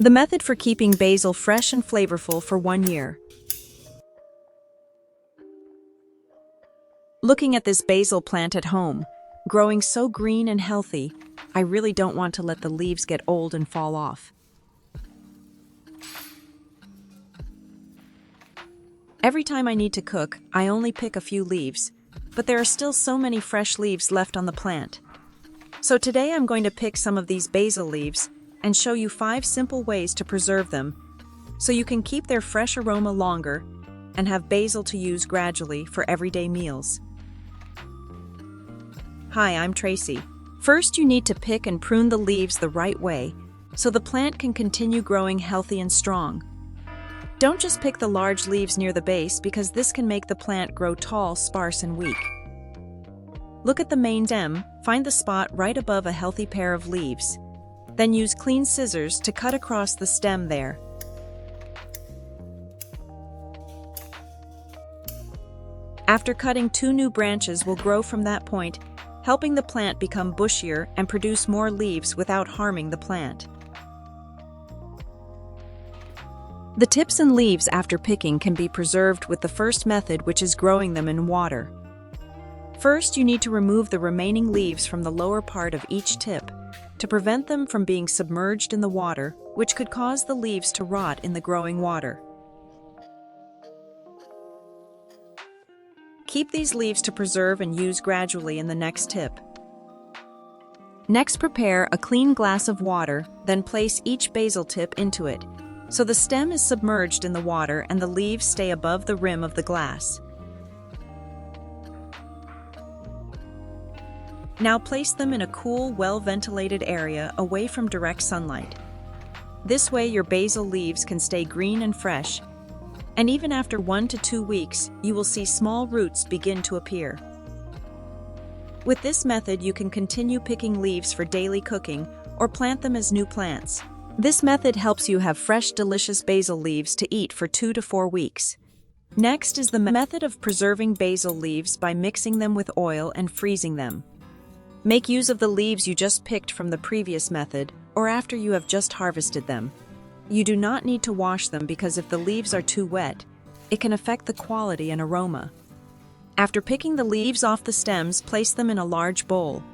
The method for keeping basil fresh and flavorful for 1 year. Looking at this basil plant at home, growing so green and healthy, I really don't want to let the leaves get old and fall off. Every time I need to cook, I only pick a few leaves, but there are still so many fresh leaves left on the plant. So today I'm going to pick some of these basil leaves and show you 5 simple ways to preserve them, so you can keep their fresh aroma longer and have basil to use gradually for everyday meals. Hi, I'm Tracy. First, you need to pick and prune the leaves the right way so the plant can continue growing healthy and strong. Don't just pick the large leaves near the base because this can make the plant grow tall, sparse, and weak. Look at the main stem, find the spot right above a healthy pair of leaves. Then use clean scissors to cut across the stem there. After cutting, 2 new branches will grow from that point, helping the plant become bushier and produce more leaves without harming the plant. The tips and leaves after picking can be preserved with the first method, which is growing them in water. First, you need to remove the remaining leaves from the lower part of each tip to prevent them from being submerged in the water, which could cause the leaves to rot in the growing water. Keep these leaves to preserve and use gradually in the next tip. Next, prepare a clean glass of water, then place each basil tip into it, so the stem is submerged in the water and the leaves stay above the rim of the glass. Now place them in a cool, well-ventilated area away from direct sunlight. This way your basil leaves can stay green and fresh, and even after 1 to 2 weeks, you will see small roots begin to appear. With this method, you can continue picking leaves for daily cooking or plant them as new plants. This method helps you have fresh, delicious basil leaves to eat for 2 to 4 weeks. Next is the method of preserving basil leaves by mixing them with oil and freezing them. Make use of the leaves you just picked from the previous method or after you have just harvested them. You do not need to wash them because if the leaves are too wet, it can affect the quality and aroma. After picking the leaves off the stems, place them in a large bowl.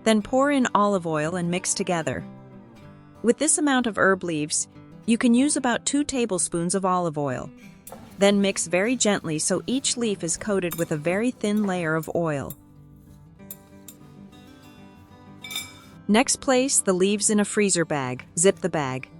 Then pour in olive oil and mix together. With this amount of herb leaves, you can use about 2 tablespoons of olive oil. Then mix very gently so each leaf is coated with a very thin layer of oil. Next, place the leaves in a freezer bag. Zip the bag.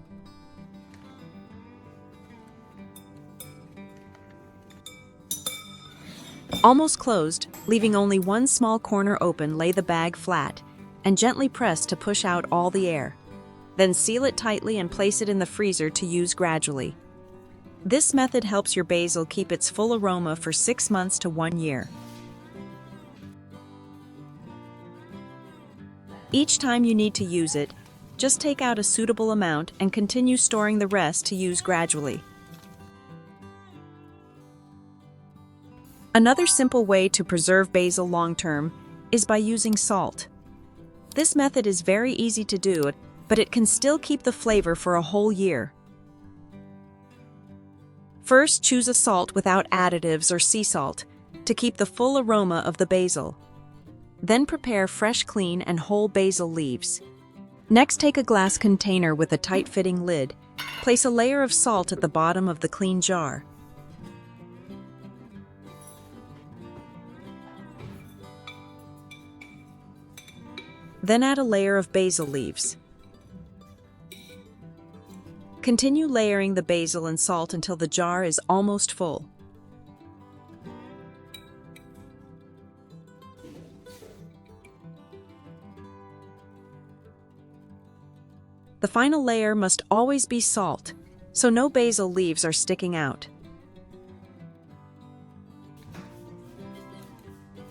Almost closed, leaving only one small corner open, lay the bag flat and gently press to push out all the air. Then seal it tightly and place it in the freezer to use gradually. This method helps your basil keep its full aroma for 6 months to 1 year. Each time you need to use it, just take out a suitable amount and continue storing the rest to use gradually. Another simple way to preserve basil long-term is by using salt. This method is very easy to do, but it can still keep the flavor for a whole year. First, choose a salt without additives or sea salt to keep the full aroma of the basil. Then prepare fresh, clean, and whole basil leaves. Next, take a glass container with a tight-fitting lid. Place a layer of salt at the bottom of the clean jar. Then add a layer of basil leaves. Continue layering the basil and salt until the jar is almost full. The final layer must always be salt, so no basil leaves are sticking out.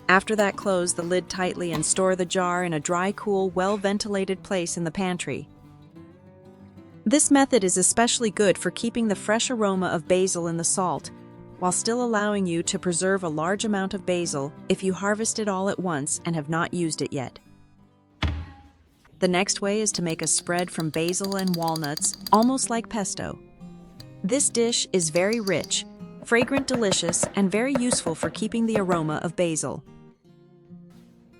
After that, close the lid tightly and store the jar in a dry, cool, well-ventilated place in the pantry. This method is especially good for keeping the fresh aroma of basil in the salt, while still allowing you to preserve a large amount of basil if you harvest it all at once and have not used it yet. The next way is to make a spread from basil and walnuts, almost like pesto. This dish is very rich, fragrant, delicious, and very useful for keeping the aroma of basil.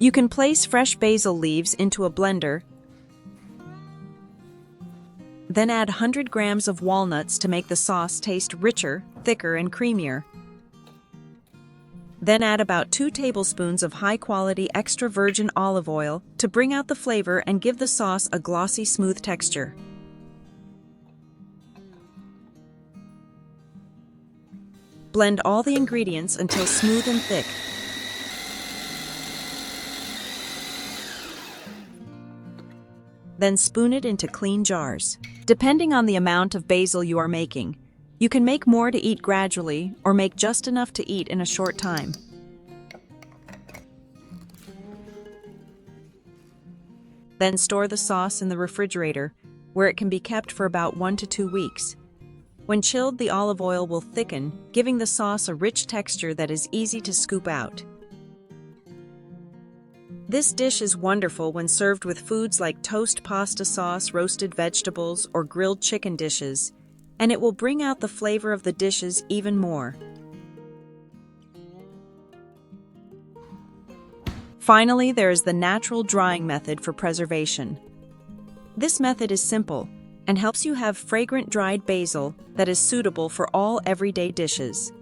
You can place fresh basil leaves into a blender, then add 100 grams of walnuts to make the sauce taste richer, thicker, and creamier. Then add about 2 tablespoons of high-quality extra virgin olive oil to bring out the flavor and give the sauce a glossy, smooth texture. Blend all the ingredients until smooth and thick. Then spoon it into clean jars. Depending on the amount of basil you are making, you can make more to eat gradually or make just enough to eat in a short time. Then store the sauce in the refrigerator, where it can be kept for about 1 to 2 weeks. When chilled, the olive oil will thicken, giving the sauce a rich texture that is easy to scoop out. This dish is wonderful when served with foods like toast pasta sauce, roasted vegetables, or grilled chicken dishes, and it will bring out the flavor of the dishes even more. Finally, there is the natural drying method for preservation. This method is simple and helps you have fragrant dried basil that is suitable for all everyday dishes.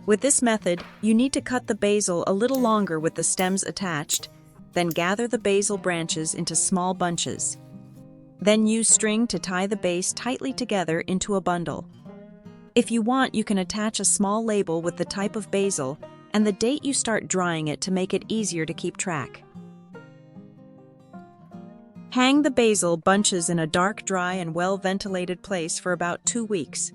With this method, you need to cut the basil a little longer with the stems attached, then gather the basil branches into small bunches. Then use string to tie the base tightly together into a bundle. If you want, you can attach a small label with the type of basil and the date you start drying it to make it easier to keep track. Hang the basil bunches in a dark, dry, and well-ventilated place for about 2 weeks.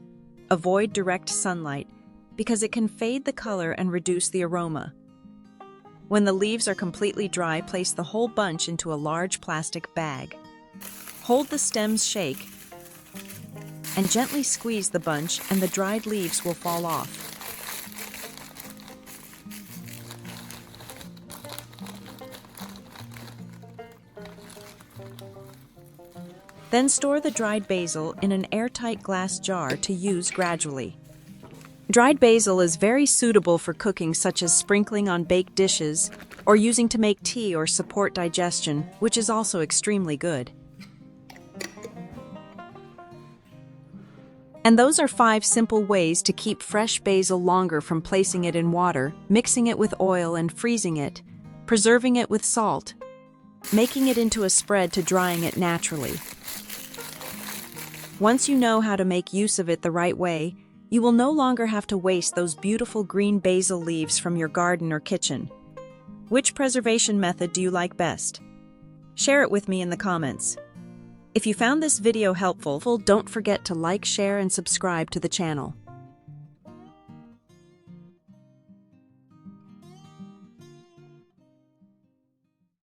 Avoid direct sunlight, because it can fade the color and reduce the aroma. When the leaves are completely dry, place the whole bunch into a large plastic bag. Hold the stems, shake, and gently squeeze the bunch, and the dried leaves will fall off. Then store the dried basil in an airtight glass jar to use gradually. Dried basil is very suitable for cooking, such as sprinkling on baked dishes or using to make tea or support digestion, which is also extremely good. And those are 5 simple ways to keep fresh basil longer, from placing it in water, mixing it with oil and freezing it, preserving it with salt, making it into a spread, to drying it naturally. Once you know how to make use of it the right way, you will no longer have to waste those beautiful green basil leaves from your garden or kitchen. Which preservation method do you like best? Share it with me in the comments. If you found this video helpful, don't forget to like, share, and subscribe to the channel.